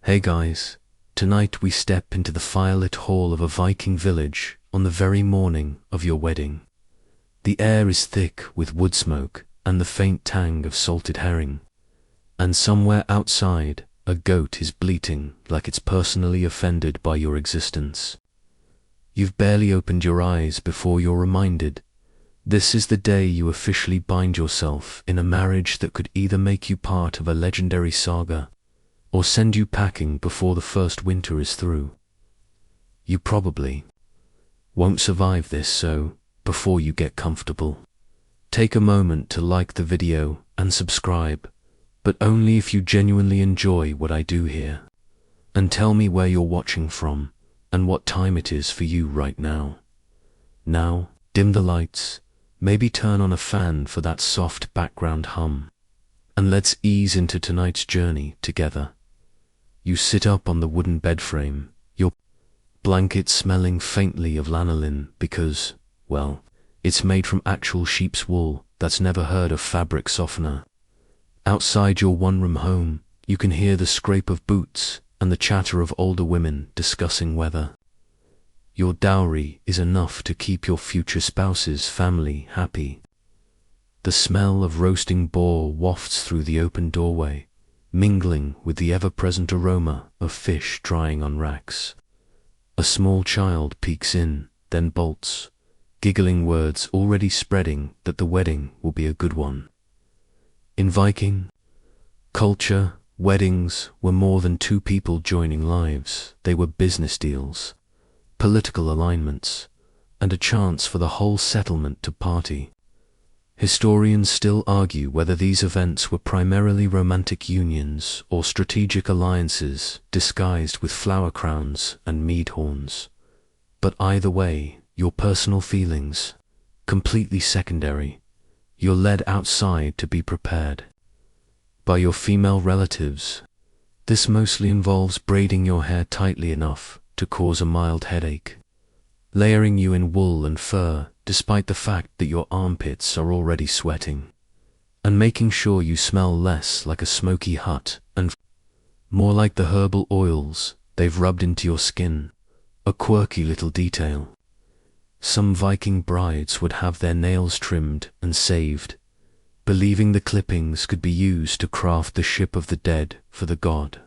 Hey guys, tonight we step into the firelit hall of a Viking village on the very morning of your wedding. The air is thick with wood smoke and the faint tang of salted herring. And somewhere outside, a goat is bleating like it's personally offended by your existence. You've barely opened your eyes before you're reminded. This is the day you officially bind yourself in a marriage that could either make you part of a legendary saga or send you packing before the first winter is through. You probably won't survive this, so before you get comfortable, take a moment to like the video and subscribe, but only if you genuinely enjoy what I do here. And tell me where you're watching from and what time it is for you right now. Now, dim the lights, maybe turn on a fan for that soft background hum, and let's ease into tonight's journey together. You sit up on the wooden bed frame, your blanket smelling faintly of lanolin because, well, it's made from actual sheep's wool that's never heard of fabric softener. Outside your one-room home, you can hear the scrape of boots and the chatter of older women discussing weather. Your dowry is enough to keep your future spouse's family happy. The smell of roasting boar wafts through the open doorway, mingling with the ever-present aroma of fish drying on racks. A small child peeks in, then bolts, giggling words already spreading that the wedding will be a good one. In Viking culture, weddings were more than two people joining lives. They were business deals, political alignments, and a chance for the whole settlement to party. Historians still argue whether these events were primarily romantic unions or strategic alliances disguised with flower crowns and mead horns. But either way, your personal feelings, completely secondary. You're led outside to be prepared by your female relatives. This mostly involves braiding your hair tightly enough to cause a mild headache, layering you in wool and fur despite the fact that your armpits are already sweating, and making sure you smell less like a smoky hut and more like the herbal oils they've rubbed into your skin, a quirky little detail. Some Viking brides would have their nails trimmed and saved, believing the clippings could be used to craft the ship of the dead for the god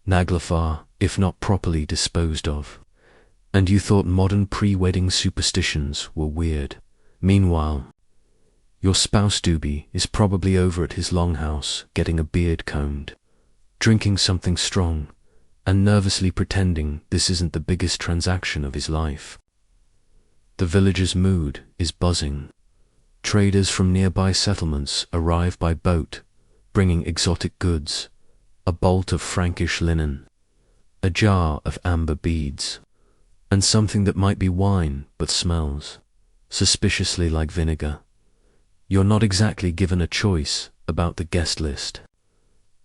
Naglfar, if not properly disposed of. And you thought modern pre-wedding superstitions were weird. Meanwhile, your spouse doobie is probably over at his longhouse getting a beard combed, drinking something strong, and nervously pretending this isn't the biggest transaction of his life. The village's mood is buzzing. Traders from nearby settlements arrive by boat, bringing exotic goods, a bolt of Frankish linen, a jar of amber beads, and something that might be wine but smells suspiciously like vinegar. You're not exactly given a choice about the guest list.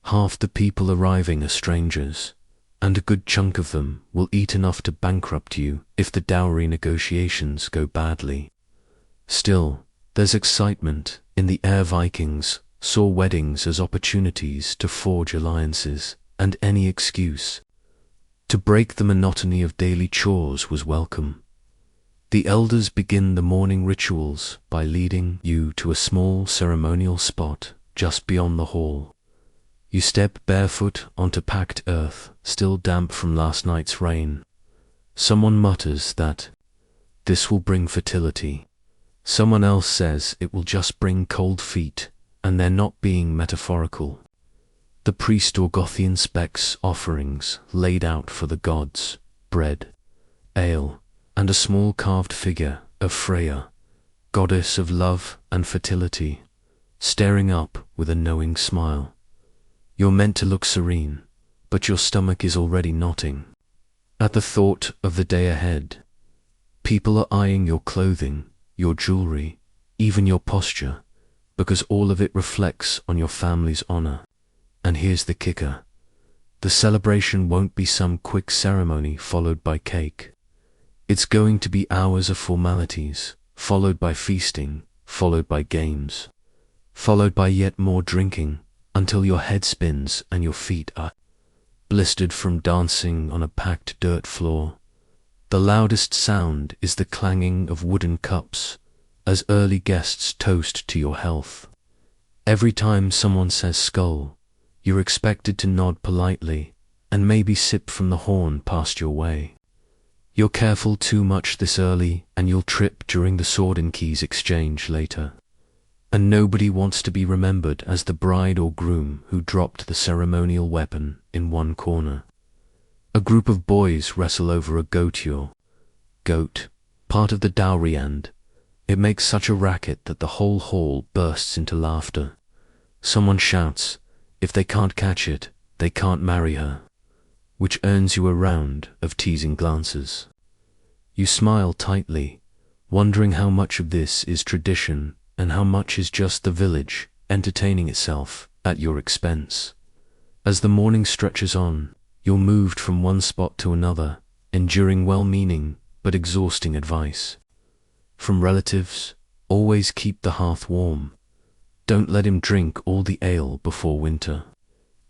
Half the people arriving are strangers, and a good chunk of them will eat enough to bankrupt you if the dowry negotiations go badly. Still, there's excitement in the air. Vikings saw weddings as opportunities to forge alliances, and any excuse to break the monotony of daily chores was welcome. The elders begin the morning rituals by leading you to a small ceremonial spot just beyond the hall. You step barefoot onto packed earth, still damp from last night's rain. Someone mutters that this will bring fertility. Someone else says it will just bring cold feet, and they're not being metaphorical. The priest or Gothi inspects offerings laid out for the gods, bread, ale, and a small carved figure of Freya, goddess of love and fertility, staring up with a knowing smile. You're meant to look serene, but your stomach is already knotting at the thought of the day ahead. People are eyeing your clothing, your jewelry, even your posture, because all of it reflects on your family's honor. And here's the kicker. The celebration won't be some quick ceremony followed by cake. It's going to be hours of formalities, followed by feasting, followed by games, followed by yet more drinking, until your head spins and your feet are blistered from dancing on a packed dirt floor. The loudest sound is the clanging of wooden cups as early guests toast to your health. Every time someone says skull, you're expected to nod politely and maybe sip from the horn passed your way. You're careful too much this early and you'll trip during the sword and keys exchange later. And nobody wants to be remembered as the bride or groom who dropped the ceremonial weapon in one corner. A group of boys wrestle over a goat, part of the dowry, and it makes such a racket that the whole hall bursts into laughter. Someone shouts, if they can't catch it, they can't marry her, which earns you a round of teasing glances. You smile tightly, wondering how much of this is tradition and how much is just the village entertaining itself at your expense. As the morning stretches on, you're moved from one spot to another, enduring well-meaning but exhausting advice. From relatives, always keep the hearth warm. Don't let him drink all the ale before winter.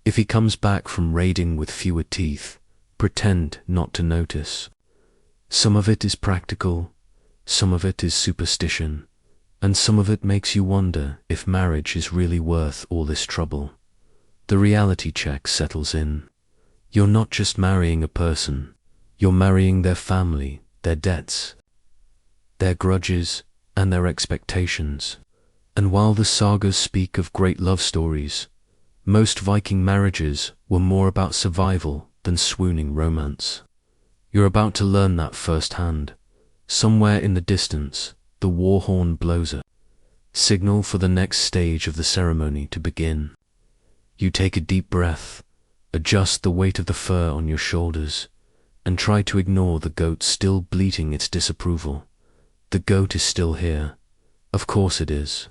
If he comes back from raiding with fewer teeth, pretend not to notice. Some of it is practical, some of it is superstition, and some of it makes you wonder if marriage is really worth all this trouble. The reality check settles in. You're not just marrying a person, you're marrying their family, their debts, their grudges, and their expectations. And while the sagas speak of great love stories, most Viking marriages were more about survival than swooning romance. You're about to learn that firsthand. Somewhere in the distance, the war horn blows a signal for the next stage of the ceremony to begin. You take a deep breath, adjust the weight of the fur on your shoulders, and try to ignore the goat still bleating its disapproval. The goat is still here. Of course it is.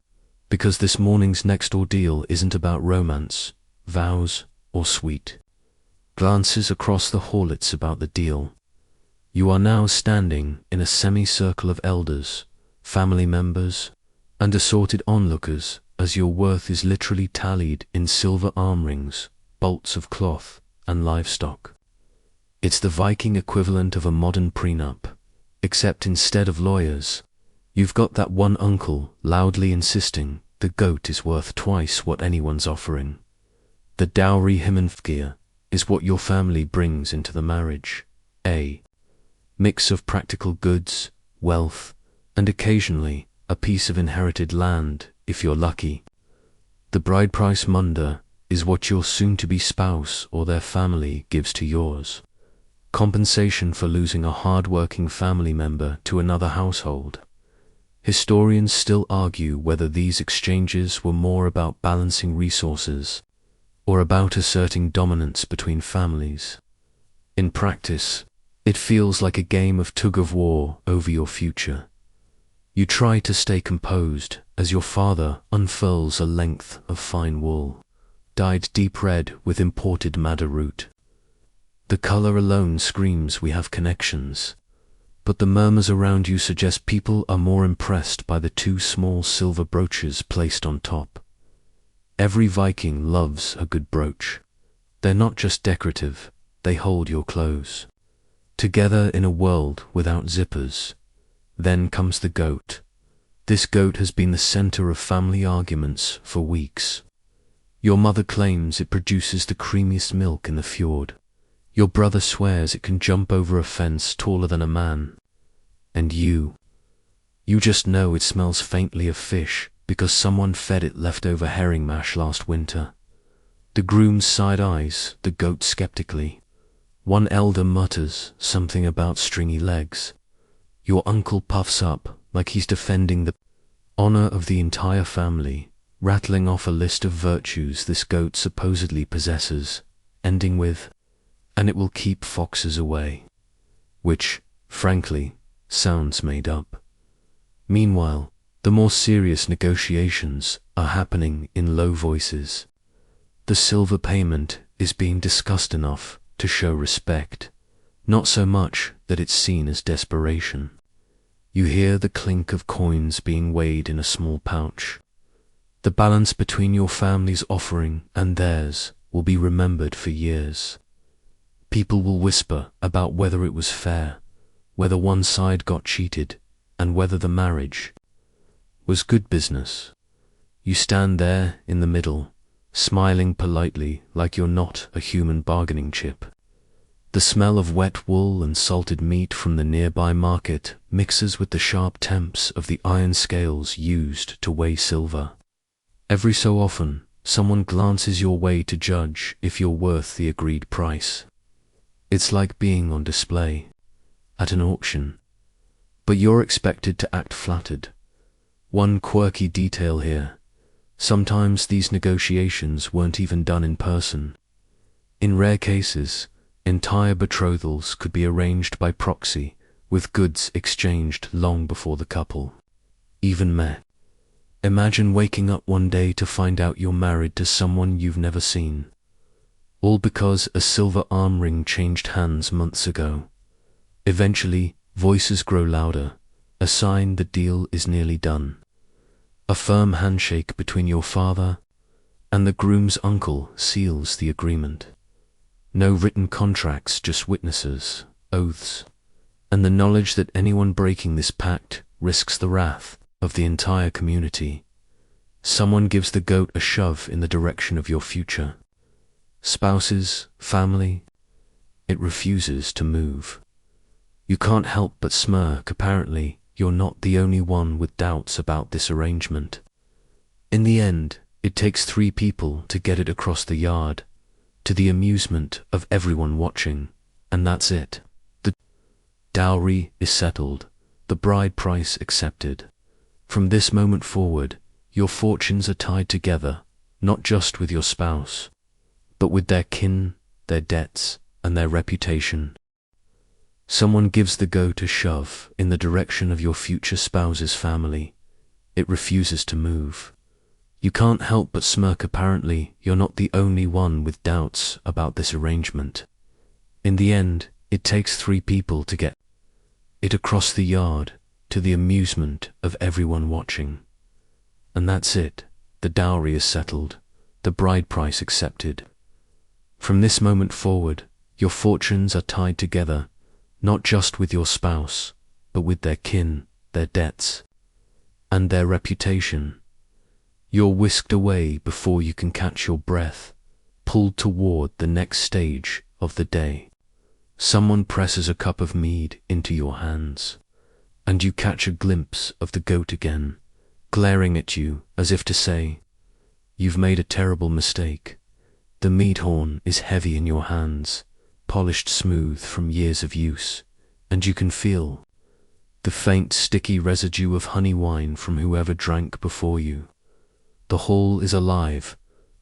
Because this morning's next ordeal isn't about romance, vows, or sweet glances across the hall, it's about the deal. You are now standing in a semicircle of elders, family members, and assorted onlookers as your worth is literally tallied in silver arm rings, bolts of cloth, and livestock. It's the Viking equivalent of a modern prenup, except instead of lawyers, you've got that one uncle loudly insisting the goat is worth twice what anyone's offering. The dowry himmelfgear is what your family brings into the marriage. A mix of practical goods, wealth, and occasionally a piece of inherited land, if you're lucky. The bride price munda is what your soon-to-be spouse or their family gives to yours. Compensation for losing a hard-working family member to another household. Historians still argue whether these exchanges were more about balancing resources or about asserting dominance between families. In practice, it feels like a game of tug-of-war over your future. You try to stay composed as your father unfurls a length of fine wool, dyed deep red with imported madder root. The color alone screams we have connections, but the murmurs around you suggest people are more impressed by the two small silver brooches placed on top. Every Viking loves a good brooch. They're not just decorative, they hold your clothes together in a world without zippers. Then comes the goat. This goat has been the center of family arguments for weeks. Your mother claims it produces the creamiest milk in the fjord. Your brother swears it can jump over a fence taller than a man. And you just know it smells faintly of fish because someone fed it leftover herring mash last winter. The groom side-eyes the goat skeptically. One elder mutters something about stringy legs. Your uncle puffs up like he's defending the honor of the entire family, rattling off a list of virtues this goat supposedly possesses, ending with, and it will keep foxes away, which, frankly, sounds made up. Meanwhile, the more serious negotiations are happening in low voices. The silver payment is being discussed enough to show respect, not so much that it's seen as desperation. You hear the clink of coins being weighed in a small pouch. The balance between your family's offering and theirs will be remembered for years. People will whisper about whether it was fair, whether one side got cheated, and whether the marriage was good business. You stand there in the middle, smiling politely like you're not a human bargaining chip. The smell of wet wool and salted meat from the nearby market mixes with the sharp temps of the iron scales used to weigh silver. Every so often, someone glances your way to judge if you're worth the agreed price. It's like being on display at an auction, but you're expected to act flattered. One quirky detail here: sometimes these negotiations weren't even done in person. In rare cases, entire betrothals could be arranged by proxy, with goods exchanged long before the couple even met. Imagine waking up one day to find out you're married to someone you've never seen, all because a silver arm ring changed hands months ago. Eventually, voices grow louder, a sign the deal is nearly done. A firm handshake between your father and the groom's uncle seals the agreement. No written contracts, just witnesses, oaths, and the knowledge that anyone breaking this pact risks the wrath of the entire community. Someone gives the goat a shove in the direction of your future. Spouses, family, it refuses to move. You can't help but smirk. Apparently, you're not the only one with doubts about this arrangement. In the end, it takes 3 people to get it across the yard, to the amusement of everyone watching, and that's it. The dowry is settled, the bride price accepted. From this moment forward, your fortunes are tied together, not just with your spouse, but with their kin, their debts, and their reputation. Someone gives the goat a shove in the direction of your future spouse's family. It refuses to move. You can't help but smirk. Apparently, you're not the only one with doubts about this arrangement. In the end, it takes 3 people to get it across the yard, to the amusement of everyone watching. And that's it. The dowry is settled, the bride price accepted. From this moment forward, your fortunes are tied together, not just with your spouse, but with their kin, their debts, and their reputation. You're whisked away before you can catch your breath, pulled toward the next stage of the day. Someone presses a cup of mead into your hands, and you catch a glimpse of the goat again, glaring at you as if to say, "You've made a terrible mistake." The mead horn is heavy in your hands, polished smooth from years of use, and you can feel the faint sticky residue of honey wine from whoever drank before you. The hall is alive.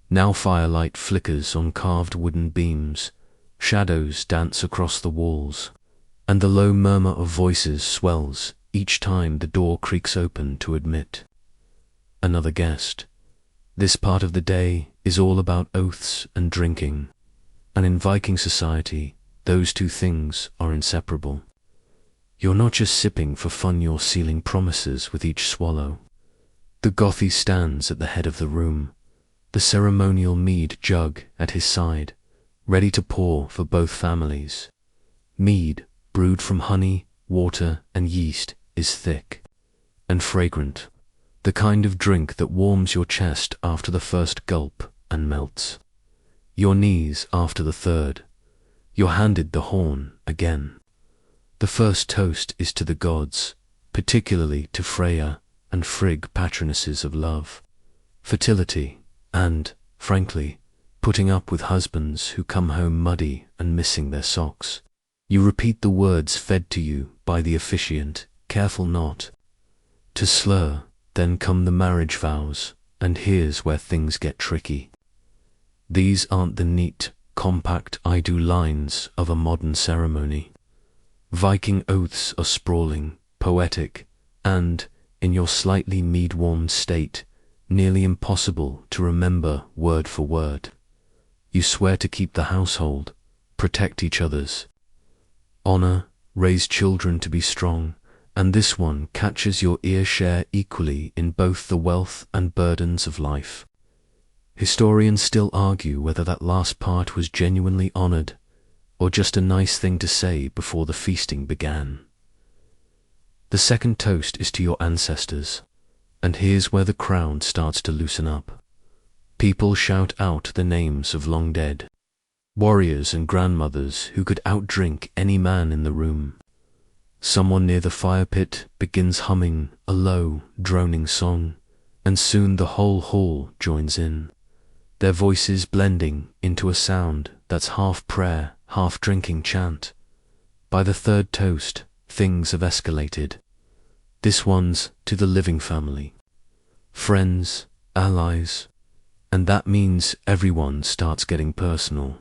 Now firelight flickers on carved wooden beams, shadows dance across the walls, and the low murmur of voices swells each time the door creaks open to admit another guest. This part of the day is all about oaths and drinking, and in Viking society, those 2 things are inseparable. You're not just sipping for fun, you're sealing promises with each swallow. The Gothy stands at the head of the room, the ceremonial mead jug at his side, ready to pour for both families. Mead, brewed from honey, water, and yeast, is thick and fragrant, the kind of drink that warms your chest after the first gulp and melts your knees after the third. You're handed the horn again. The first toast is to the gods, particularly to Freya and Frigg, patronesses of love, fertility, and, frankly, putting up with husbands who come home muddy and missing their socks. You repeat the words fed to you by the officiant, careful not to slur. Then come the marriage vows, and here's where things get tricky. These aren't the neat, compact I do lines of a modern ceremony. Viking oaths are sprawling, poetic, and, in your slightly mead-warmed state, nearly impossible to remember word for word. You swear to keep the household, protect each other's honor, raise children to be strong, and this one catches your ear. Share equally in both the wealth and burdens of life. Historians still argue whether that last part was genuinely honored, or just a nice thing to say before the feasting began. The second toast is to your ancestors, and here's where the crowd starts to loosen up. People shout out the names of long dead warriors and grandmothers who could outdrink any man in the room. Someone near the fire pit begins humming a low, droning song, and soon the whole hall joins in, their voices blending into a sound that's half prayer, half drinking chant. By the third toast, things have escalated. This one's to the living family, friends, allies, and that means everyone starts getting personal.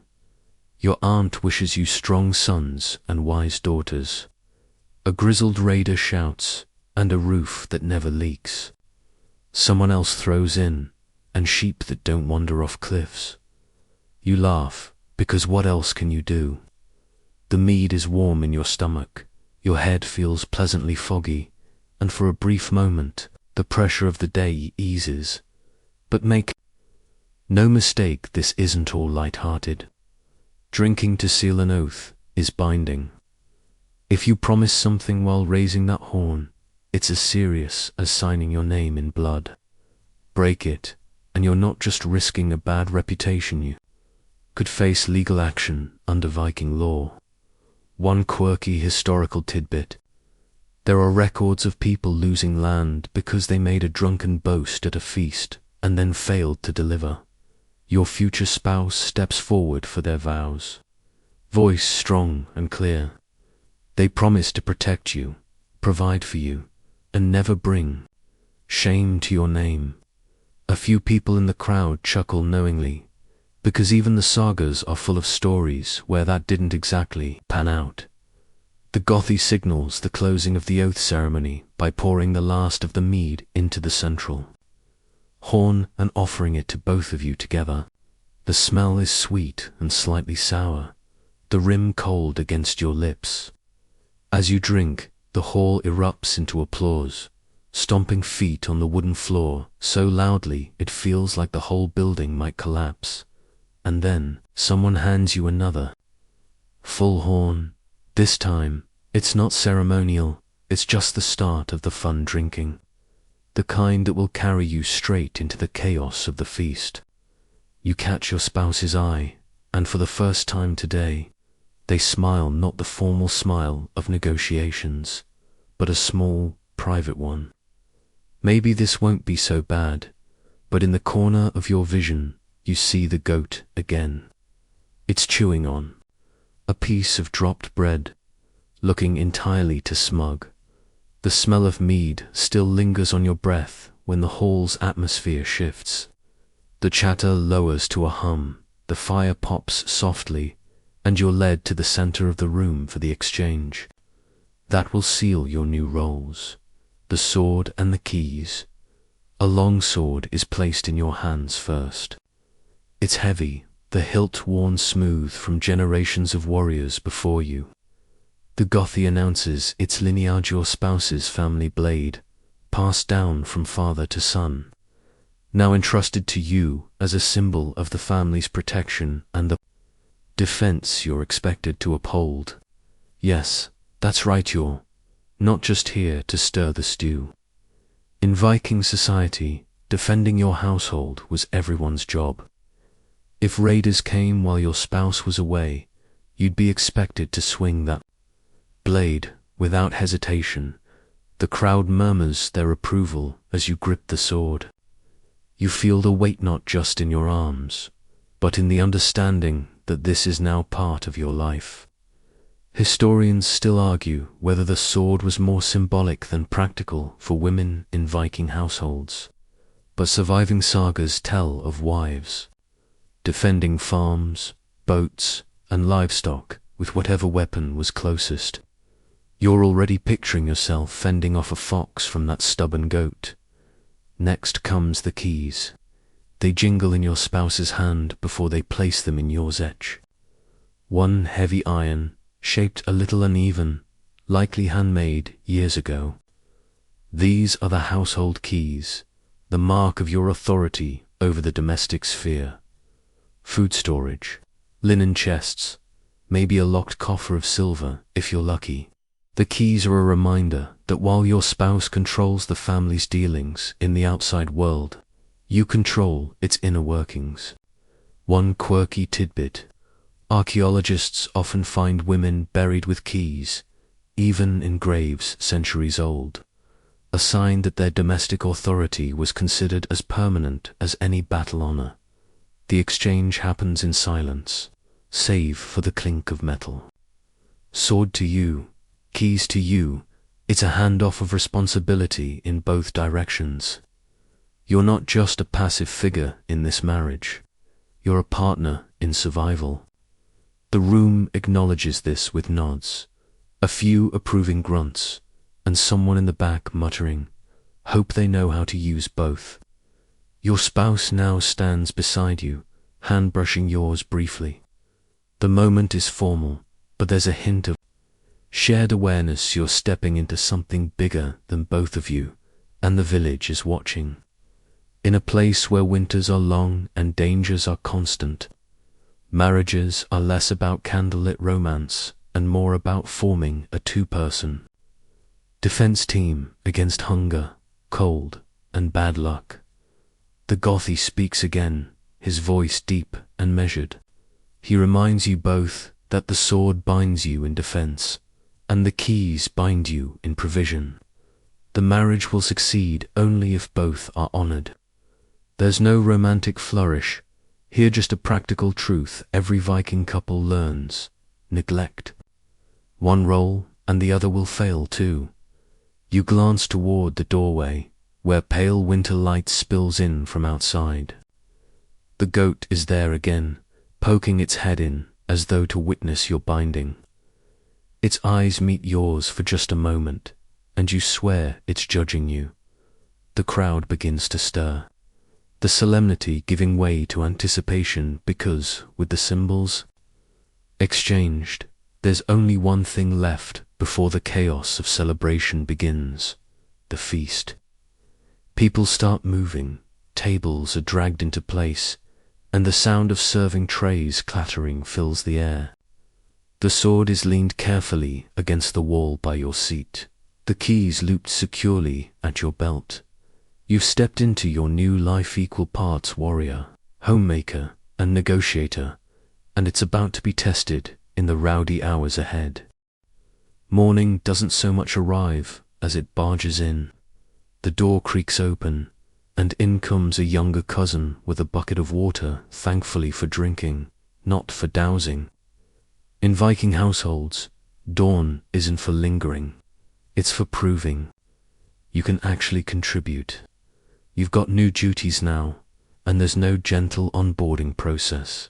Your aunt wishes you strong sons and wise daughters. A grizzled raider shouts, and a roof that never leaks. Someone else throws in, and sheep that don't wander off cliffs. You laugh, because what else can you do? The mead is warm in your stomach, your head feels pleasantly foggy, and for a brief moment, the pressure of the day eases. But make no mistake, this isn't all light-hearted. Drinking to seal an oath is binding. If you promise something while raising that horn, it's as serious as signing your name in blood. Break it, and you're not just risking a bad reputation, you could face legal action under Viking law. One quirky historical tidbit: there are records of people losing land because they made a drunken boast at a feast and then failed to deliver. Your future spouse steps forward for their vows, voice strong and clear. They promise to protect you, provide for you, and never bring shame to your name. A few people in the crowd chuckle knowingly, because even the sagas are full of stories where that didn't exactly pan out. The Gothy signals the closing of the oath ceremony by pouring the last of the mead into the central horn and offering it to both of you together. The smell is sweet and slightly sour, the rim cold against your lips. As you drink, the hall erupts into applause, stomping feet on the wooden floor so loudly it feels like the whole building might collapse. And then, someone hands you another full horn. This time, it's not ceremonial, it's just the start of the fun drinking. The kind that will carry you straight into the chaos of the feast. You catch your spouse's eye, and for the first time today, they smile, not the formal smile of negotiations, but a small, private one. Maybe this won't be so bad, but in the corner of your vision, you see the goat again. It's chewing on a piece of dropped bread, looking entirely too smug. The smell of mead still lingers on your breath when the hall's atmosphere shifts. The chatter lowers to a hum, the fire pops softly, and you're led to the center of the room for the exchange. That will seal your new roles, the sword and the keys. A long sword is placed in your hands first. It's heavy, the hilt worn smooth from generations of warriors before you. The Gothy announces its lineage, your spouse's family blade, passed down from father to son, now entrusted to you as a symbol of the family's protection and the defense you're expected to uphold. Yes, that's right, you're not just here to stir the stew. In Viking society, defending your household was everyone's job. If raiders came while your spouse was away, you'd be expected to swing that blade without hesitation. The crowd murmurs their approval as you grip the sword. You feel the weight not just in your arms, but in the understanding that this is now part of your life. Historians still argue whether the sword was more symbolic than practical for women in Viking households, but surviving sagas tell of wives defending farms, boats, and livestock with whatever weapon was closest. You're already picturing yourself fending off a fox from that stubborn goat. Next comes the keys. They jingle in your spouse's hand before they place them in yours each. One heavy iron, shaped a little uneven, likely handmade years ago. These are the household keys, the mark of your authority over the domestic sphere. Food storage, linen chests, maybe a locked coffer of silver if you're lucky. The keys are a reminder that while your spouse controls the family's dealings in the outside world, you control its inner workings. One quirky tidbit: archaeologists often find women buried with keys, even in graves centuries old, a sign that their domestic authority was considered as permanent as any battle honor. The exchange happens in silence, save for the clink of metal. Sword to you, keys to you, it's a handoff of responsibility in both directions. You're not just a passive figure in this marriage. You're a partner in survival. The room acknowledges this with nods, a few approving grunts, and someone in the back muttering, "Hope they know how to use both." Your spouse now stands beside you, hand brushing yours briefly. The moment is formal, but there's a hint of shared awareness. You're stepping into something bigger than both of you, and the village is watching. In a place where winters are long and dangers are constant, marriages are less about candlelit romance and more about forming a two-person defense team against hunger, cold, and bad luck. The Gothy speaks again, his voice deep and measured. He reminds you both that the sword binds you in defense, and the keys bind you in provision. The marriage will succeed only if both are honored. There's no romantic flourish, here just a practical truth every Viking couple learns: neglect one role and the other will fail too. You glance toward the doorway, where pale winter light spills in from outside. The goat is there again, poking its head in, as though to witness your binding. Its eyes meet yours for just a moment, and you swear it's judging you. The crowd begins to stir, the solemnity giving way to anticipation because, with the symbols exchanged, there's only one thing left before the chaos of celebration begins: the feast. People start moving, tables are dragged into place, and the sound of serving trays clattering fills the air. The sword is leaned carefully against the wall by your seat, the keys looped securely at your belt. You've stepped into your new life, equal parts warrior, homemaker, and negotiator, and it's about to be tested in the rowdy hours ahead. Morning doesn't so much arrive as it barges in. The door creaks open, and in comes a younger cousin with a bucket of water, thankfully for drinking, not for dousing. In Viking households, dawn isn't for lingering, it's for proving you can actually contribute. You've got new duties now, and there's no gentle onboarding process.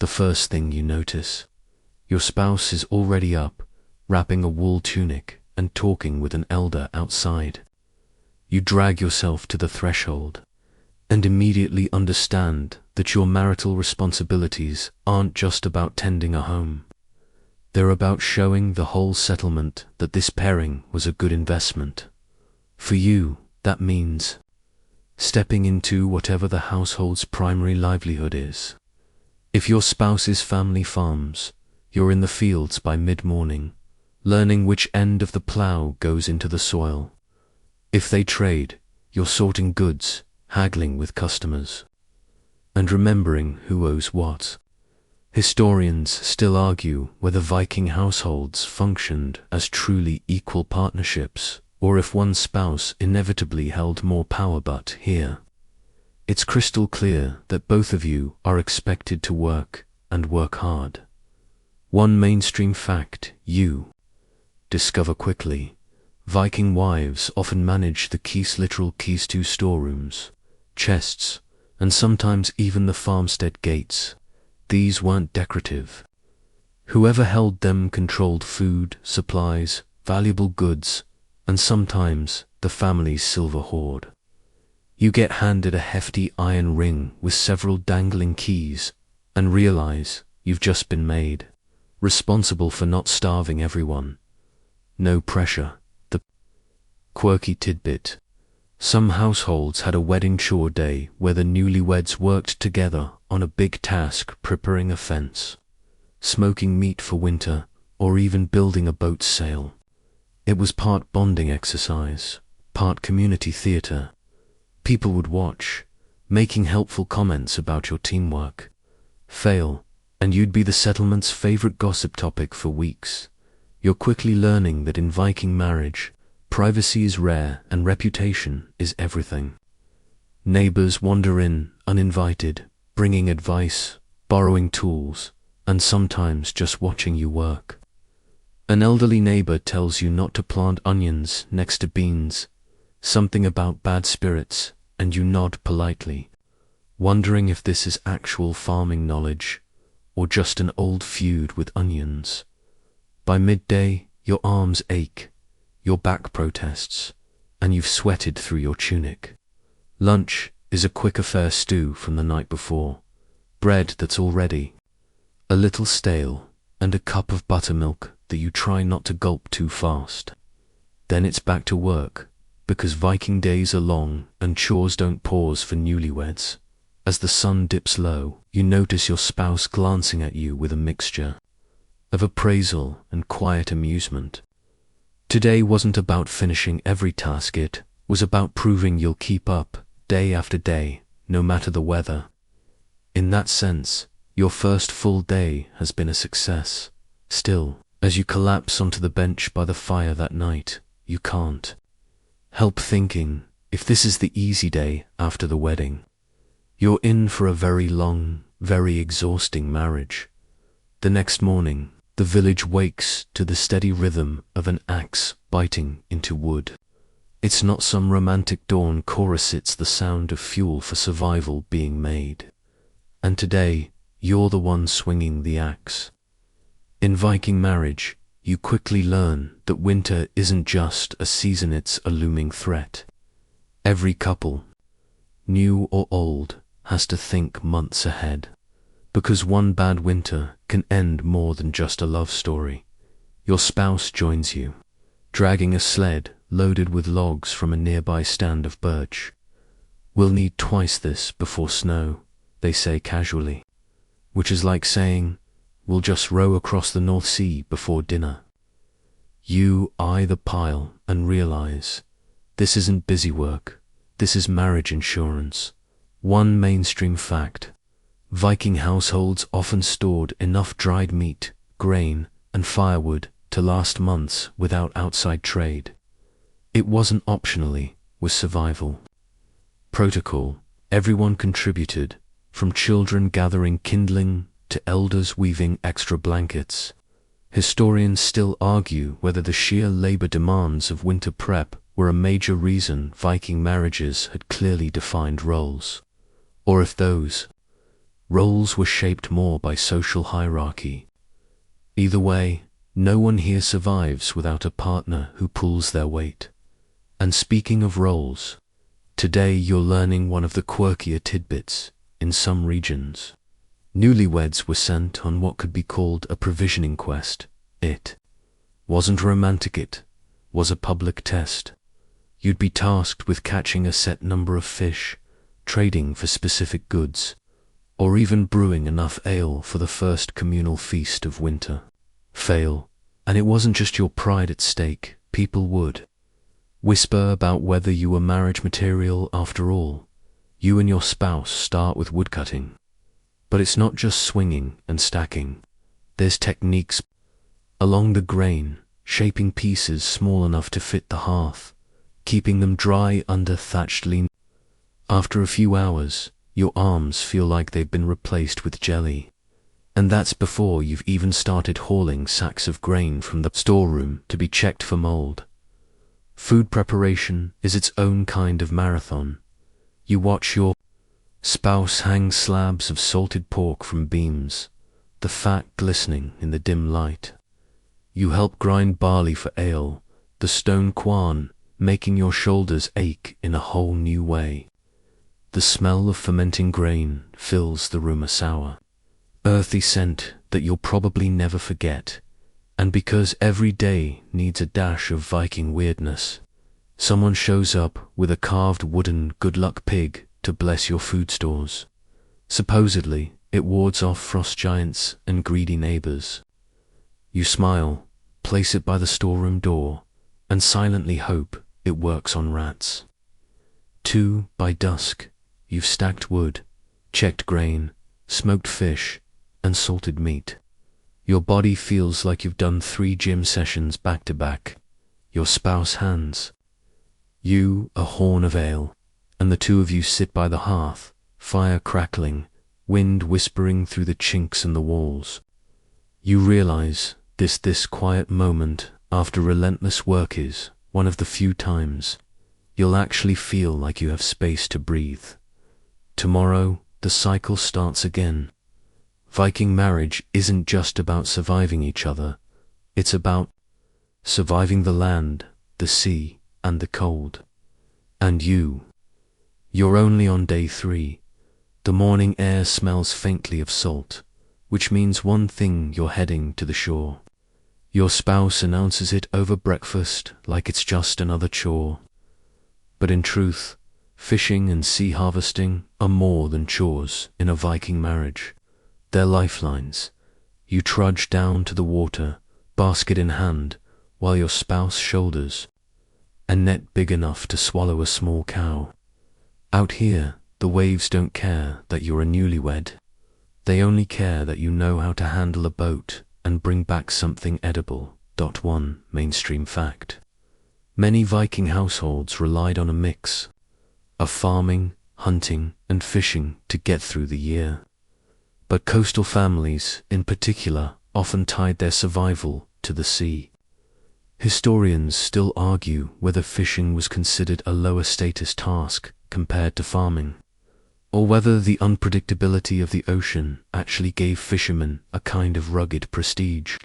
The first thing you notice, your spouse is already up, wrapping a wool tunic and talking with an elder outside. You drag yourself to the threshold and immediately understand that your marital responsibilities aren't just about tending a home. They're about showing the whole settlement that this pairing was a good investment. For you, that means stepping into whatever the household's primary livelihood is. If your spouse's family farms, you're in the fields by mid-morning, learning which end of the plow goes into the soil. If they trade, you're sorting goods, haggling with customers, and remembering who owes what. Historians still argue whether Viking households functioned as truly equal partnerships, or if one spouse inevitably held more power, but here, it's crystal clear that both of you are expected to work, and work hard. One mainstream fact you discover quickly: Viking wives often manage the literal keys to storerooms, chests, and sometimes even the farmstead gates. These weren't decorative. Whoever held them controlled food, supplies, valuable goods, and sometimes the family's silver hoard. You get handed a hefty iron ring with several dangling keys and realize you've just been made responsible for not starving everyone. No pressure. The quirky tidbit: some households had a wedding chore day where the newlyweds worked together on a big task, preparing a fence. smoking meat for winter, or even building a boat's sail. It was part bonding exercise, part community theatre. People would watch, making helpful comments about your teamwork. Fail, and you'd be the settlement's favorite gossip topic for weeks. You're quickly learning that in Viking marriage, privacy is rare and reputation is everything. Neighbors wander in, uninvited, bringing advice, borrowing tools, and sometimes just watching you work. An elderly neighbor tells you not to plant onions next to beans, something about bad spirits, and you nod politely, wondering if this is actual farming knowledge or just an old feud with onions. By midday, your arms ache, your back protests, and you've sweated through your tunic. Lunch is a quick affair: stew from the night before, bread that's already a little stale, and a cup of buttermilk that you try not to gulp too fast. Then it's back to work, because Viking days are long and chores don't pause for newlyweds. As the sun dips low, you notice your spouse glancing at you with a mixture of appraisal and quiet amusement. Today wasn't about finishing every task, it was about proving you'll keep up day after day, no matter the weather. In that sense, your first full day has been a success. Still, as you collapse onto the bench by the fire that night, you can't help thinking, if this is the easy day after the wedding, you're in for a very long, very exhausting marriage. The next morning, the village wakes to the steady rhythm of an axe biting into wood. It's not some romantic dawn chorus, it's the sound of fuel for survival being made. And today, you're the one swinging the axe. In Viking marriage, you quickly learn that winter isn't just a season, it's a looming threat. Every couple, new or old, has to think months ahead, because one bad winter can end more than just a love story. Your spouse joins you, dragging a sled loaded with logs from a nearby stand of birch. "We'll need twice this before snow," they say casually, which is like saying, "We'll just row across the North Sea before dinner." You eye the pile and realize, this isn't busy work, this is marriage insurance. One mainstream fact: Viking households often stored enough dried meat, grain, and firewood to last months without outside trade. It wasn't optionally, was survival. Protocol: everyone contributed, from children gathering kindling to elders weaving extra blankets. Historians still argue whether the sheer labor demands of winter prep were a major reason Viking marriages had clearly defined roles, or if those roles were shaped more by social hierarchy. Either way, no one here survives without a partner who pulls their weight. And speaking of roles, today you're learning one of the quirkier tidbits. In some regions, newlyweds were sent on what could be called a provisioning quest. It wasn't romantic, it was a public test. You'd be tasked with catching a set number of fish, trading for specific goods, or even brewing enough ale for the first communal feast of winter. Fail, and it wasn't just your pride at stake. People would whisper about whether you were marriage material after all. You and your spouse start with woodcutting. But it's not just swinging and stacking. There's techniques along the grain, shaping pieces small enough to fit the hearth, keeping them dry under thatched lean. After a few hours, your arms feel like they've been replaced with jelly. And that's before you've even started hauling sacks of grain from the storeroom to be checked for mold. Food preparation is its own kind of marathon. You watch your spouse hang slabs of salted pork from beams, the fat glistening in the dim light. You help grind barley for ale, the stone quern making your shoulders ache in a whole new way. The smell of fermenting grain fills the room, a sour, earthy scent that you'll probably never forget. And because every day needs a dash of Viking weirdness, someone shows up with a carved wooden good luck pig to bless your food stores. Supposedly, It wards off frost giants and greedy neighbors. You smile, place it by the storeroom door, and silently hope it works on rats. 2. By dusk, you've stacked wood, checked grain, smoked fish, and salted meat. Your body feels like you've done 3 gym sessions back to back. Your spouse hands you a horn of ale, and the two of you sit by the hearth, fire crackling, wind whispering through the chinks in the walls. You realize this quiet moment after relentless work is one of the few times you'll actually feel like you have space to breathe. Tomorrow, the cycle starts again. Viking marriage isn't just about surviving each other, it's about surviving the land, the sea, and the cold. And you're only on day 3. The morning air smells faintly of salt, which means one thing: you're heading to the shore. Your spouse announces it over breakfast like it's just another chore. But in truth, fishing and sea harvesting are more than chores in a Viking marriage. They're lifelines. You trudge down to the water, basket in hand, while your spouse shoulders a net big enough to swallow a small cow. Out here, the waves don't care that you're a newlywed. They only care that you know how to handle a boat and bring back something edible. 1 Mainstream fact. Many Viking households relied on a mix of farming, hunting, and fishing to get through the year. But coastal families, in particular, often tied their survival to the sea. Historians still argue whether fishing was considered a lower status task compared to farming, or whether the unpredictability of the ocean actually gave fishermen a kind of rugged prestige.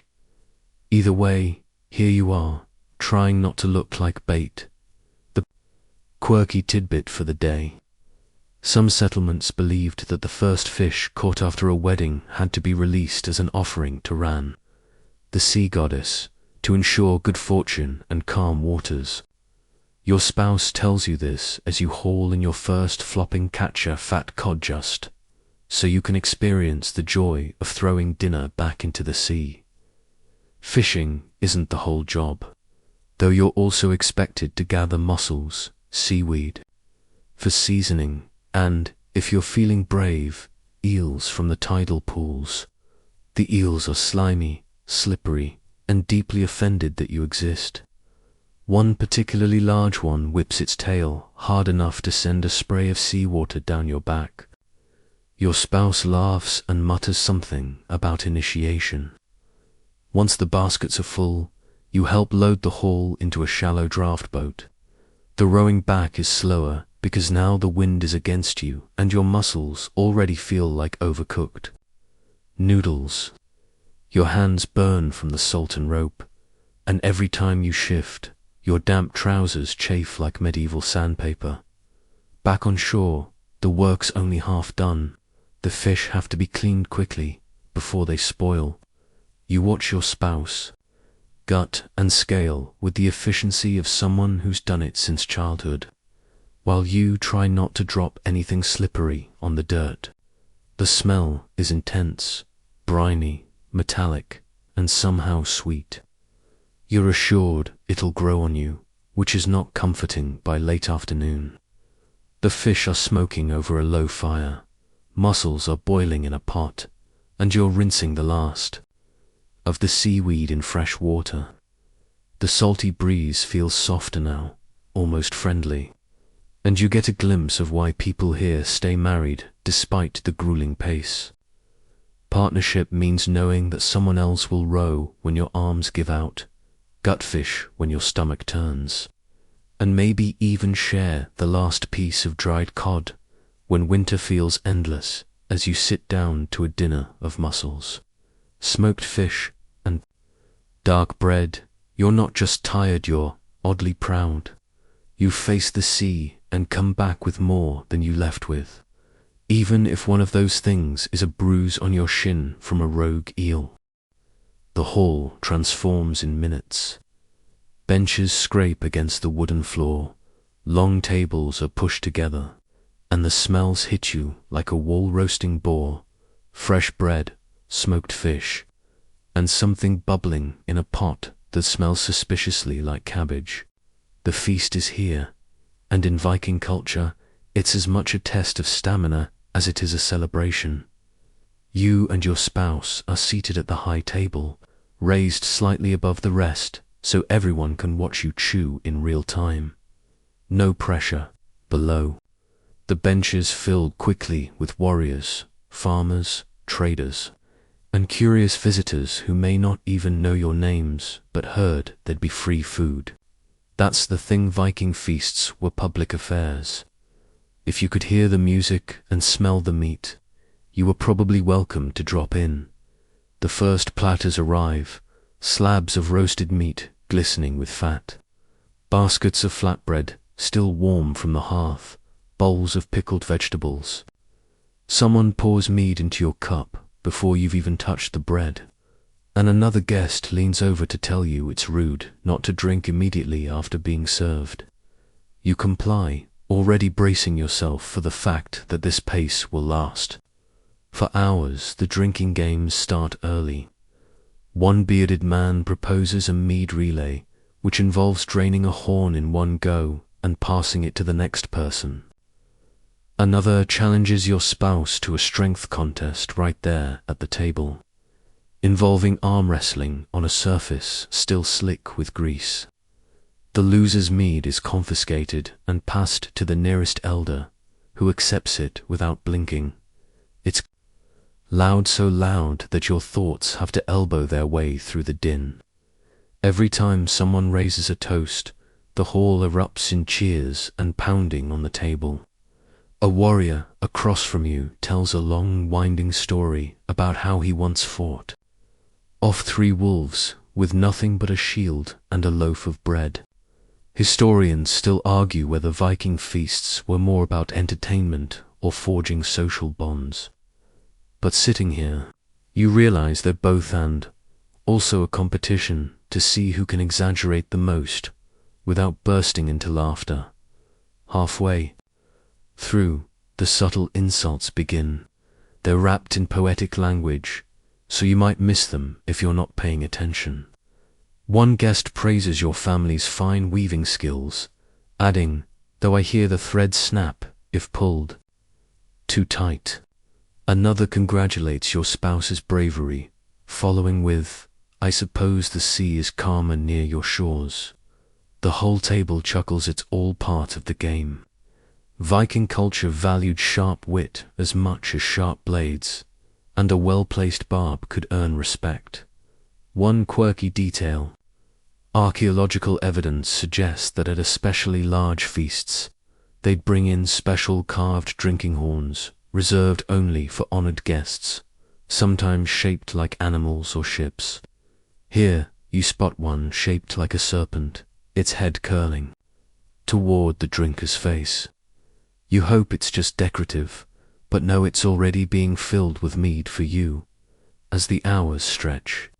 Either way, here you are, trying not to look like bait. The quirky tidbit for the day. Some settlements believed that the first fish caught after a wedding had to be released as an offering to Ran, the sea goddess, to ensure good fortune and calm waters. Your spouse tells you this as you haul in your first flopping catcher fat cod, just so you can experience the joy of throwing dinner back into the sea. Fishing isn't the whole job, though you're also expected to gather mussels, seaweed for seasoning, and, if you're feeling brave, eels from the tidal pools. The eels are slimy, slippery, and deeply offended that you exist. One particularly large one whips its tail hard enough to send a spray of seawater down your back. Your spouse laughs and mutters something about initiation. Once the baskets are full, you help load the haul into a shallow draft boat. The rowing back is slower because now the wind is against you and your muscles already feel like overcooked noodles. Your hands burn from the salt and rope, and every time you shift, your damp trousers chafe like medieval sandpaper. Back on shore, the work's only half done. The fish have to be cleaned quickly before they spoil. You watch your spouse gut and scale with the efficiency of someone who's done it since childhood, while you try not to drop anything slippery on the dirt. The smell is intense, briny, metallic, and somehow sweet. You're assured it'll grow on you, which is not comforting by late afternoon. The fish are smoking over a low fire, mussels are boiling in a pot, and you're rinsing the last of the seaweed in fresh water. The salty breeze feels softer now, almost friendly, and you get a glimpse of why people here stay married despite the grueling pace. Partnership means knowing that someone else will row when your arms give out, gutfish when your stomach turns, and maybe even share the last piece of dried cod when winter feels endless as you sit down to a dinner of mussels, smoked fish, and dark bread. You're not just tired, you're oddly proud. You face the sea and come back with more than you left with, even if one of those things is a bruise on your shin from a rogue eel. The hall transforms in minutes. Benches scrape against the wooden floor, long tables are pushed together, and the smells hit you like a wall-roasting boar, fresh bread, smoked fish, and something bubbling in a pot that smells suspiciously like cabbage. The feast is here, and in Viking culture, it's as much a test of stamina as it is a celebration. You and your spouse are seated at the high table, raised slightly above the rest so everyone can watch you chew in real time. No pressure below. The benches filled quickly with warriors, farmers, traders, and curious visitors who may not even know your names but heard there'd be free food. That's the thing, Viking feasts were public affairs. If you could hear the music and smell the meat, you were probably welcome to drop in. The first platters arrive, slabs of roasted meat glistening with fat, baskets of flatbread still warm from the hearth, bowls of pickled vegetables. Someone pours mead into your cup before you've even touched the bread, and another guest leans over to tell you it's rude not to drink immediately after being served. You comply, already bracing yourself for the fact that this pace will last. For hours, the drinking games start early. One bearded man proposes a mead relay, which involves draining a horn in one go and passing it to the next person. Another challenges your spouse to a strength contest right there at the table, involving arm wrestling on a surface still slick with grease. The loser's mead is confiscated and passed to the nearest elder, who accepts it without blinking. It's loud, so loud that your thoughts have to elbow their way through the din. Every time someone raises a toast, the hall erupts in cheers and pounding on the table. A warrior across from you tells a long, winding story about how he once fought off 3 wolves with nothing but a shield and a loaf of bread. Historians still argue whether Viking feasts were more about entertainment or forging social bonds. But sitting here, you realize they're both, and also a competition to see who can exaggerate the most without bursting into laughter. Halfway through, the subtle insults begin. They're wrapped in poetic language, so you might miss them if you're not paying attention. One guest praises your family's fine weaving skills, adding, "Though I hear the thread snap if pulled too tight." Another congratulates your spouse's bravery, following with, "I suppose the sea is calmer near your shores." The whole table chuckles. It's all part of the game. Viking culture valued sharp wit as much as sharp blades, and a well-placed barb could earn respect. One quirky detail: archaeological evidence suggests that at especially large feasts, they'd bring in special carved drinking horns, reserved only for honored guests, sometimes shaped like animals or ships. Here, you spot one shaped like a serpent, its head curling toward the drinker's face. You hope it's just decorative, but know it's already being filled with mead for you. As the hours stretch,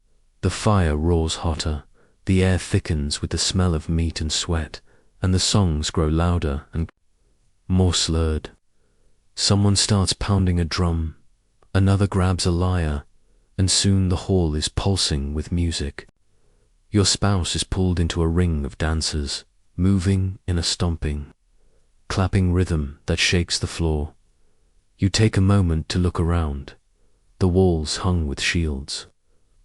the fire roars hotter, the air thickens with the smell of meat and sweat, and the songs grow louder and more slurred. Someone starts pounding a drum, another grabs a lyre, and soon the hall is pulsing with music. Your spouse is pulled into a ring of dancers, moving in a stomping, clapping rhythm that shakes the floor. You take a moment to look around. The walls hung with shields,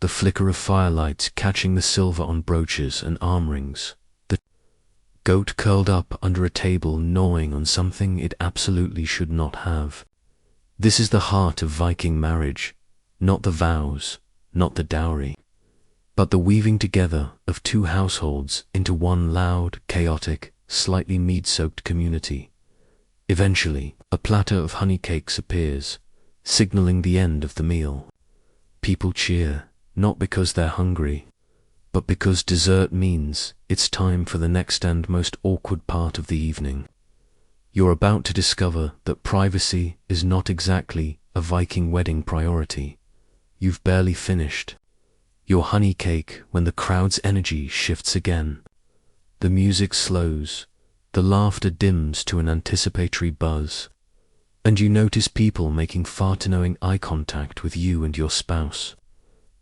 the flicker of firelight catching the silver on brooches and arm rings, the goat curled up under a table gnawing on something it absolutely should not have. This is the heart of Viking marriage, not the vows, not the dowry, but the weaving together of 2 households into one loud, chaotic, slightly mead-soaked community. Eventually, a platter of honey cakes appears, signaling the end of the meal. People cheer, not because they're hungry, but because dessert means it's time for the next and most awkward part of the evening. You're about to discover that privacy is not exactly a Viking wedding priority. You've barely finished your honey cake when the crowd's energy shifts again. The music slows, the laughter dims to an anticipatory buzz. and you notice people making far too knowing eye contact with you and your spouse.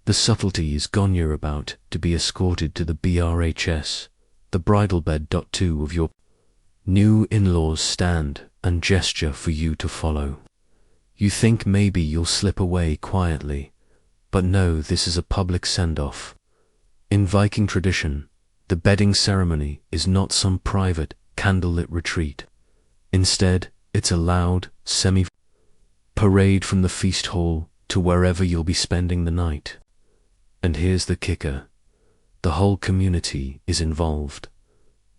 The subtlety is gone. You're about to be escorted to the BRHS, the bridal bed. Two of your new in-laws stand and gesture for you to follow. You think maybe you'll slip away quietly, but no, this is a public send-off. In Viking tradition, the bedding ceremony is not some private, candlelit retreat. Instead, it's a loud, semi-parade from the feast hall to wherever you'll be spending the night. And here's the kicker. The whole community is involved.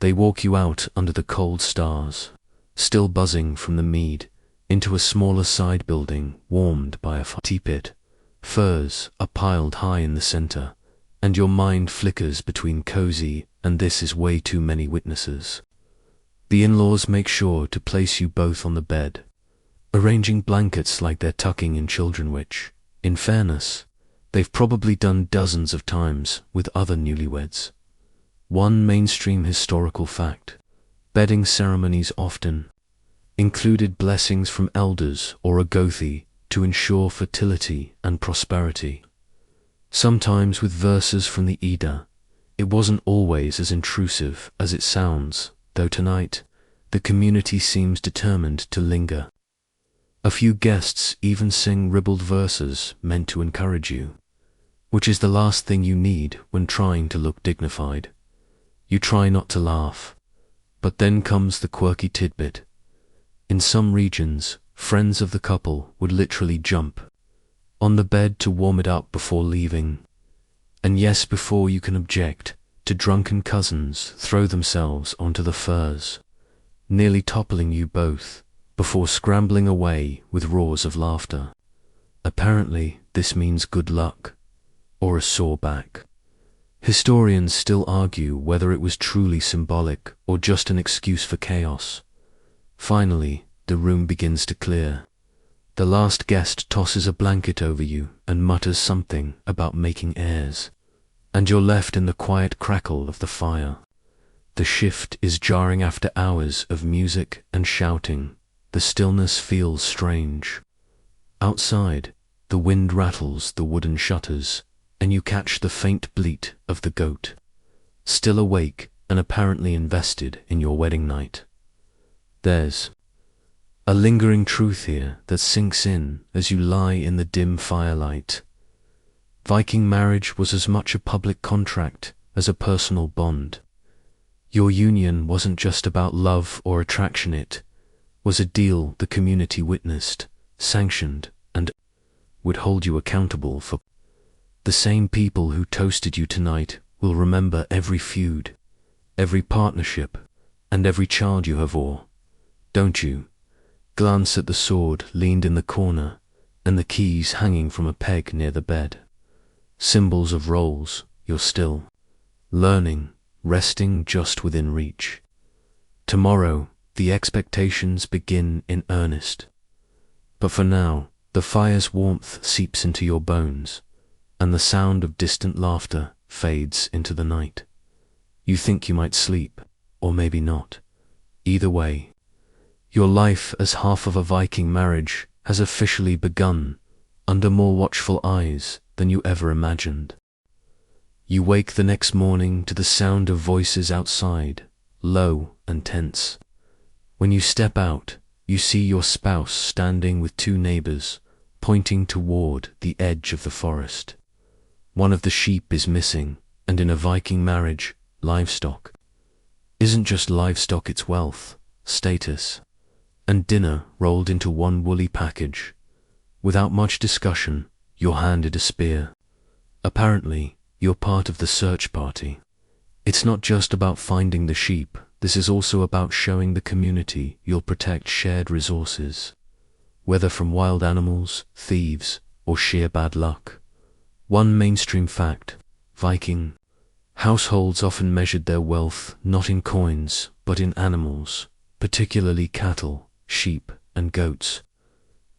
They walk you out under the cold stars, still buzzing from the mead, into a smaller side building warmed by a tea pit. Furs are piled high in the center, and your mind flickers between cozy and this is way too many witnesses. The in-laws make sure to place you both on the bed, arranging blankets like they're tucking in children, which, in fairness, they've probably done dozens of times with other newlyweds. One mainstream historical fact: bedding ceremonies often included blessings from elders or a gothi to ensure fertility and prosperity. Sometimes with verses from the Edda. It wasn't always as intrusive as it sounds, though tonight, the community seems determined to linger. A few guests even sing ribald verses meant to encourage you, which is the last thing you need when trying to look dignified. You try not to laugh, but then comes the quirky tidbit. In some regions, friends of the couple would literally jump on the bed to warm it up before leaving. And yes, before you can object, to drunken cousins throw themselves onto the furs, nearly toppling you both, before scrambling away with roars of laughter. Apparently, this means good luck, or a sore back. Historians still argue whether it was truly symbolic or just an excuse for chaos. Finally, the room begins to clear. The last guest tosses a blanket over you and mutters something about making heirs, and you're left in the quiet crackle of the fire. The shift is jarring after hours of music and shouting. The stillness feels strange. Outside, the wind rattles the wooden shutters, and you catch the faint bleat of the goat, still awake and apparently invested in your wedding night. There's a lingering truth here that sinks in as you lie in the dim firelight. Viking marriage was as much a public contract as a personal bond. Your union wasn't just about love or attraction, it was a deal the community witnessed, sanctioned, and would hold you accountable for. The same people who toasted you tonight will remember every feud, every partnership, and every child you have bore. Don't you? Glance at the sword leaned in the corner, and the keys hanging from a peg near the bed. Symbols of roles. You're still learning, resting just within reach. Tomorrow, the expectations begin in earnest. But for now, the fire's warmth seeps into your bones, and the sound of distant laughter fades into the night. You think you might sleep, or maybe not. Either way, your life as half of a Viking marriage has officially begun, under more watchful eyes than you ever imagined. You wake the next morning to the sound of voices outside, low and tense. When you step out, you see your spouse standing with two neighbors, pointing toward the edge of the forest. One of the sheep is missing, and in a Viking marriage, livestock isn't just livestock, it's wealth, status, and dinner rolled into one woolly package. Without much discussion, you're handed a spear. Apparently, you're part of the search party. It's not just about finding the sheep, this is also about showing the community you'll protect shared resources, whether from wild animals, thieves, or sheer bad luck. One mainstream fact: Viking households often measured their wealth not in coins, but in animals, particularly cattle, sheep, and goats.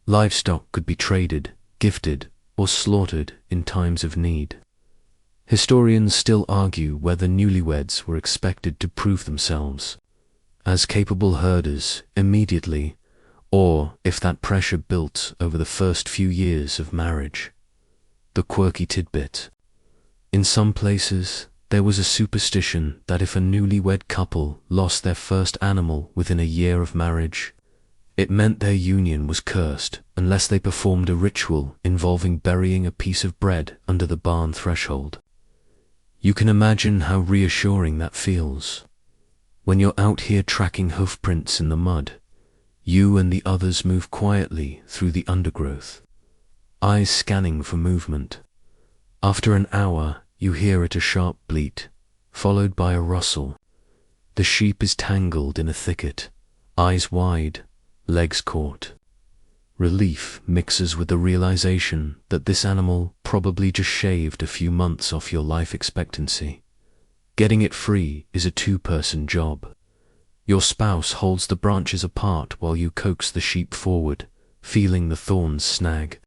Livestock could be traded, gifted, or slaughtered in times of need. Historians still argue whether newlyweds were expected to prove themselves as capable herders immediately, Or if that pressure built over the first few years of marriage. The quirky tidbit. In some places, there was a superstition that if a newlywed couple lost their first animal within a year of marriage, it meant their union was cursed unless they performed a ritual involving burying a piece of bread under the barn threshold. You can imagine how reassuring that feels. When you're out here tracking hoofprints in the mud, you and the others move quietly through the undergrowth, eyes scanning for movement. After an hour, you hear it a sharp bleat, followed by a rustle. The sheep is tangled in a thicket, eyes wide, legs caught. Relief mixes with the realization that this animal probably just shaved a few months off your life expectancy. Getting it free is a two-person job. Your spouse holds the branches apart while you coax the sheep forward, feeling the thorns snag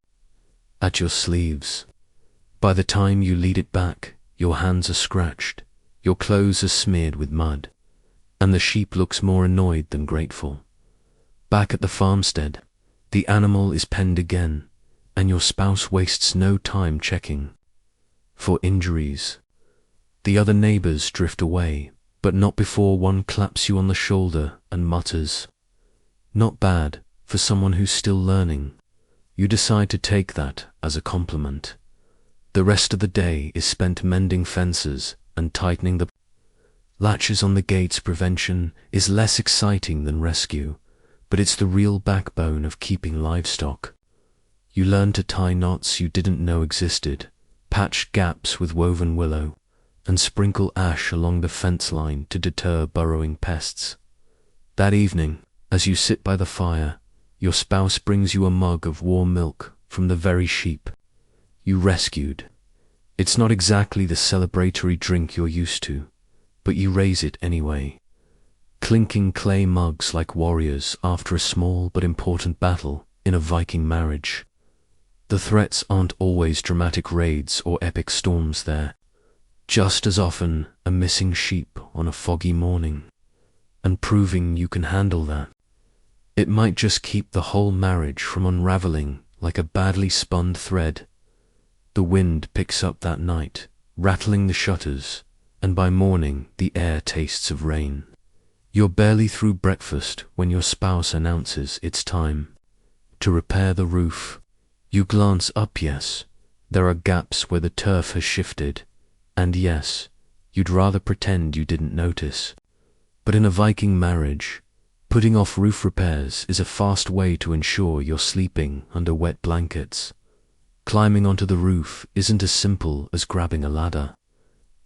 at your sleeves. By the time you lead it back, your hands are scratched, your clothes are smeared with mud, and the sheep looks more annoyed than grateful. Back at the farmstead, the animal is penned again, and your spouse wastes no time checking for injuries. The other neighbors drift away, but not before one claps you on the shoulder and mutters, "Not bad for someone who's still learning." You decide to take that as a compliment. The rest of the day is spent mending fences and tightening the latches on the gates. Prevention is less exciting than rescue, but it's the real backbone of keeping livestock. You learn to tie knots you didn't know existed, patch gaps with woven willow, and sprinkle ash along the fence line to deter burrowing pests. That evening, as you sit by the fire, your spouse brings you a mug of warm milk from the very sheep you rescued. It's not exactly the celebratory drink you're used to, but you raise it anyway. Clinking clay mugs like warriors after a small but important battle in a Viking marriage. The threats aren't always dramatic raids or epic storms there. Just as often a missing sheep on a foggy morning, and proving you can handle that. It might just keep the whole marriage from unraveling like a badly spun thread. The wind picks up that night, rattling the shutters, and by morning the air tastes of rain. You're barely through breakfast when your spouse announces it's time to repair the roof. You glance up. Yes, there are gaps where the turf has shifted, and yes, you'd rather pretend you didn't notice. But in a Viking marriage, putting off roof repairs is a fast way to ensure you're sleeping under wet blankets. Climbing onto the roof isn't as simple as grabbing a ladder.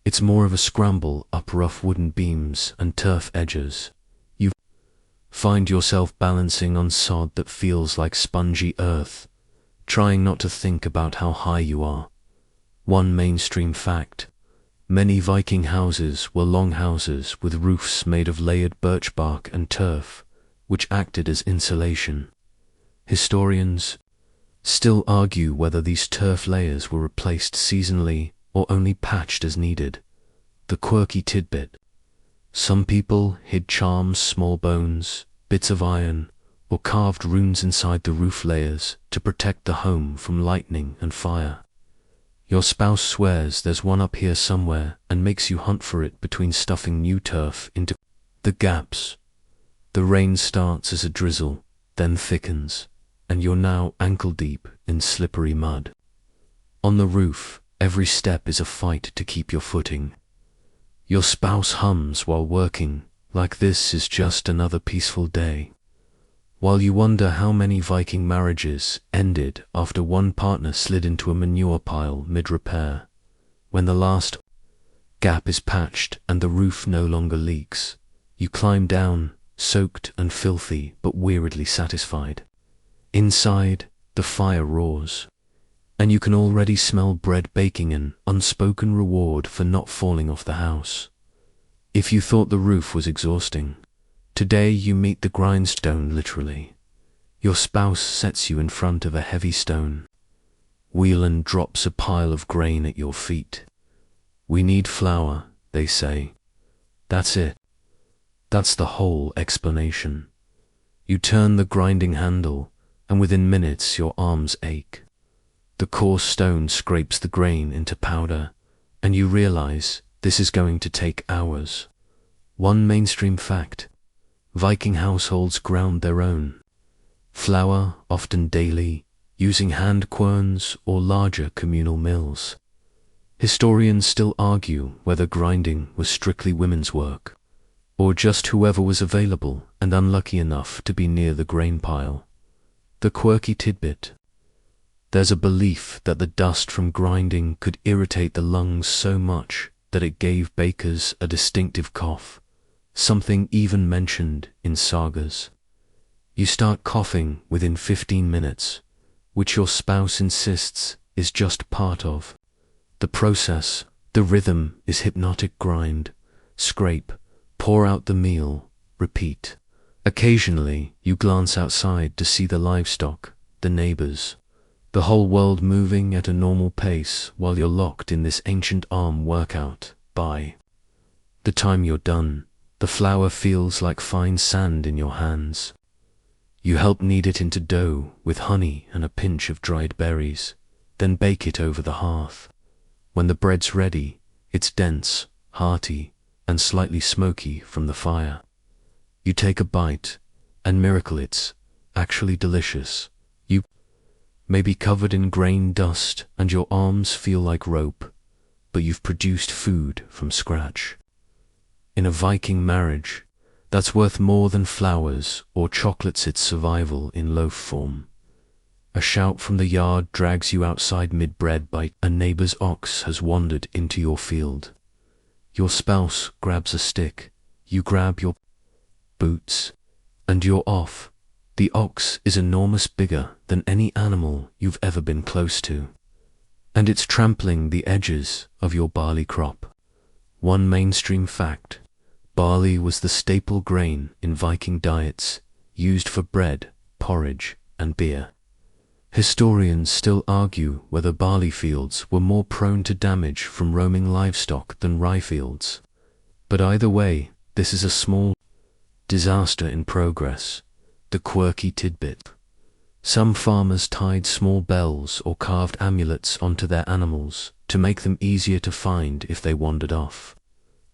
It's more of a scramble up rough wooden beams and turf edges. You find yourself balancing on sod that feels like spongy earth, trying not to think about how high you are. One mainstream fact: many Viking houses were longhouses with roofs made of layered birch bark and turf, which acted as insulation. Historians still argue whether these turf layers were replaced seasonally or only patched as needed. The quirky tidbit: some people hid charms, small bones, bits of iron, or carved runes inside the roof layers to protect the home from lightning and fire. Your spouse swears there's one up here somewhere and makes you hunt for it between stuffing new turf into the gaps. The rain starts as a drizzle, then thickens, and you're now ankle-deep in slippery mud. On the roof, every step is a fight to keep your footing. Your spouse hums while working, like this is just another peaceful day. While you wonder how many Viking marriages ended after one partner slid into a manure pile mid-repair, when the last gap is patched and the roof no longer leaks, you climb down, soaked and filthy but weirdly satisfied. Inside, the fire roars, and you can already smell bread baking, an unspoken reward for not falling off the house. If you thought the roof was exhausting, today you meet the grindstone literally. Your spouse sets you in front of a heavy stone. Whelan drops a pile of grain at your feet. "We need flour," they say. That's it. That's the whole explanation. You turn the grinding handle, and within minutes your arms ache. The coarse stone scrapes the grain into powder, and you realize this is going to take hours. One mainstream fact: Viking households ground their own flour, often daily, using hand querns or larger communal mills. Historians still argue whether grinding was strictly women's work, or just whoever was available and unlucky enough to be near the grain pile. The quirky tidbit: there's a belief that the dust from grinding could irritate the lungs so much that it gave bakers a distinctive cough, something even mentioned in sagas. You start coughing within 15 minutes, which your spouse insists is just part of the process. The rhythm is hypnotic: grind, scrape, pour out the meal, repeat. Occasionally, you glance outside to see the livestock, the neighbors, the whole world moving at a normal pace while you're locked in this ancient arm workout. By the time you're done, the flour feels like fine sand in your hands. You help knead it into dough with honey and a pinch of dried berries, then bake it over the hearth. When the bread's ready, it's dense, hearty, and slightly smoky from the fire. You take a bite, and miracle, it's actually delicious. You may be covered in grain dust and your arms feel like rope, but you've produced food from scratch. In a Viking marriage, that's worth more than flowers or chocolates. It's survival in loaf form. A shout from the yard drags you outside mid-bread bite. A neighbor's ox has wandered into your field. Your spouse grabs a stick, you grab your boots, and you're off. The ox is enormous, bigger than any animal you've ever been close to, and it's trampling the edges of your barley crop. One mainstream fact: barley was the staple grain in Viking diets, used for bread, porridge, and beer. Historians still argue whether barley fields were more prone to damage from roaming livestock than rye fields. But either way, this is a small disaster in progress. The quirky tidbit: some farmers tied small bells or carved amulets onto their animals to make them easier to find if they wandered off.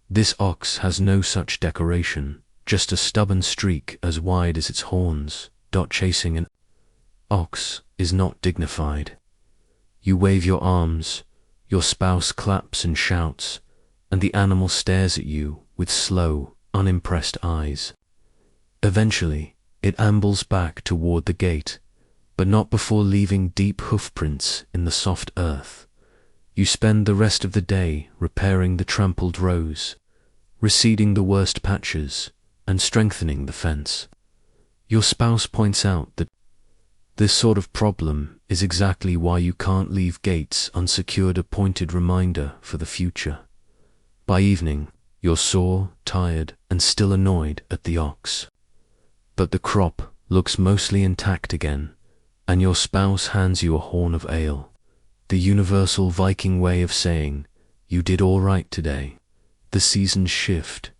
This ox has no such decoration, just a stubborn streak as wide as its horns. Chasing an ox is not dignified. You wave your arms, your spouse claps and shouts, and the animal stares at you with slow, unimpressed eyes. Eventually, it ambles back toward the gate, but not before leaving deep hoofprints in the soft earth. You spend the rest of the day repairing the trampled rows, reseeding the worst patches, and strengthening the fence. Your spouse points out that this sort of problem is exactly why you can't leave gates unsecured, a pointed reminder for the future. By evening, you're sore, tired, and still annoyed at the ox. But the crop looks mostly intact again, and your spouse hands you a horn of ale. The universal Viking way of saying, "You did all right today." The seasons shift,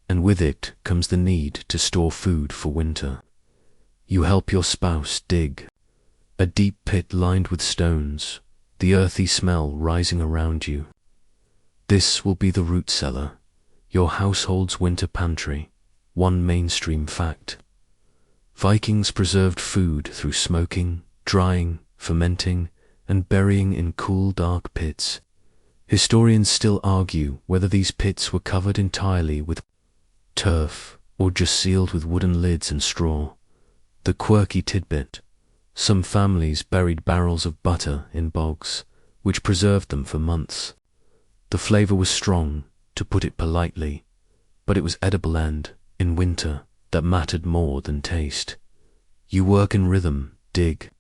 and with it comes the need to store food for winter. You help your spouse dig a deep pit lined with stones, the earthy smell rising around you. This will be the root cellar, your household's winter pantry. One mainstream fact: Vikings preserved food through smoking, drying, fermenting, and burying in cool, dark pits. Historians still argue whether these pits were covered entirely with turf or just sealed with wooden lids and straw. The quirky tidbit: some families buried barrels of butter in bogs, which preserved them for months. The flavor was strong, to put it politely, but it was edible, and, in winter, that mattered more than taste. You work in rhythm, dig,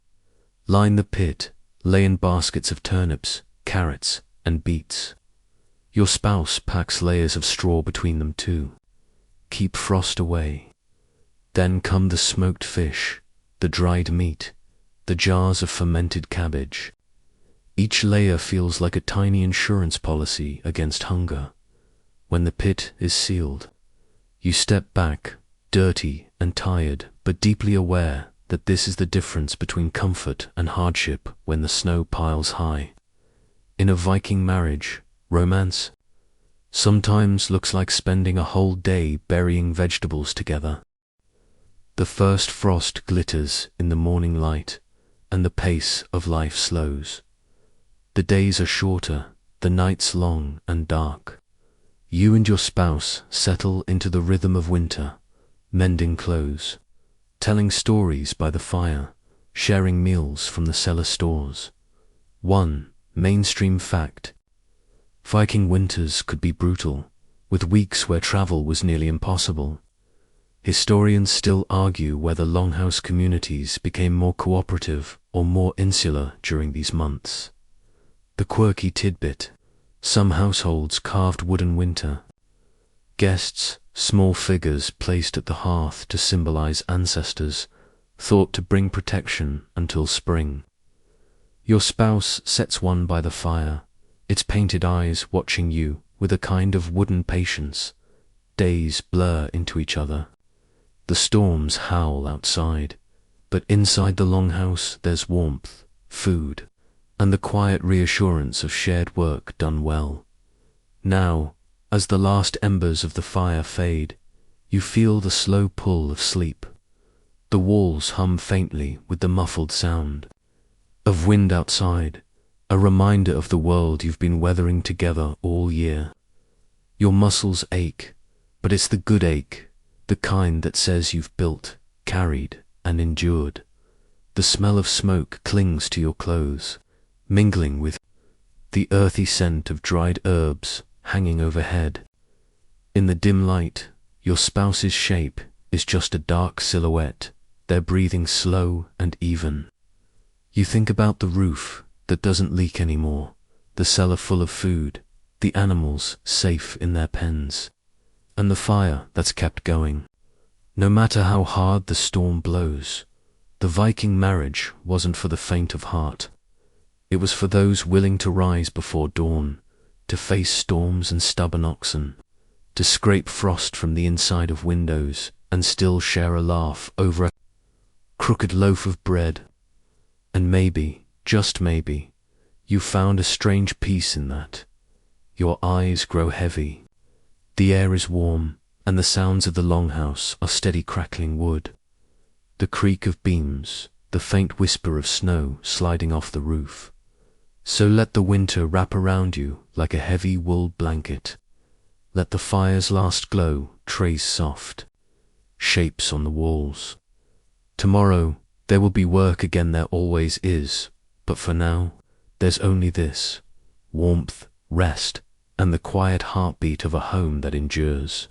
line the pit, lay in baskets of turnips, carrots, and beets. Your spouse packs layers of straw between them too. Keep frost away. Then come the smoked fish, the dried meat, the jars of fermented cabbage. Each layer feels like a tiny insurance policy against hunger. When the pit is sealed, you step back, dirty and tired, but deeply aware that this is the difference between comfort and hardship when the snow piles high. In a Viking marriage, romance sometimes looks like spending a whole day burying vegetables together. The first frost glitters in the morning light, and the pace of life slows. The days are shorter, the nights long and dark. You and your spouse settle into the rhythm of winter, mending clothes, telling stories by the fire, sharing meals from the cellar stores. One mainstream fact: Viking winters could be brutal, with weeks where travel was nearly impossible. Historians still argue whether longhouse communities became more cooperative or more insular during these months. The quirky tidbit: some households carved wooden winter guests, small figures placed at the hearth to symbolize ancestors, thought to bring protection until spring. Your spouse sets one by the fire, its painted eyes watching you with a kind of wooden patience. Days blur into each other. The storms howl outside, but inside the longhouse there's warmth, food, and the quiet reassurance of shared work done well. Now, as the last embers of the fire fade, you feel the slow pull of sleep. The walls hum faintly with the muffled sound of wind outside, a reminder of the world you've been weathering together all year. Your muscles ache, but it's the good ache, the kind that says you've built, carried, and endured. The smell of smoke clings to your clothes, mingling with the earthy scent of dried herbs hanging overhead. In the dim light, your spouse's shape is just a dark silhouette, their breathing slow and even. You think about the roof that doesn't leak anymore, the cellar full of food, the animals safe in their pens, and the fire that's kept going. No matter how hard the storm blows, the Viking marriage wasn't for the faint of heart. It was for those willing to rise before dawn, to face storms and stubborn oxen, to scrape frost from the inside of windows and still share a laugh over a crooked loaf of bread. And maybe, just maybe, you found a strange peace in that. Your eyes grow heavy. The air is warm, and the sounds of the longhouse are steady crackling wood. The creak of beams, the faint whisper of snow sliding off the roof. So let the winter wrap around you like a heavy wool blanket. Let the fire's last glow trace soft shapes on the walls. Tomorrow there will be work again, there always is, but for now there's only this: warmth, rest, and the quiet heartbeat of a home that endures.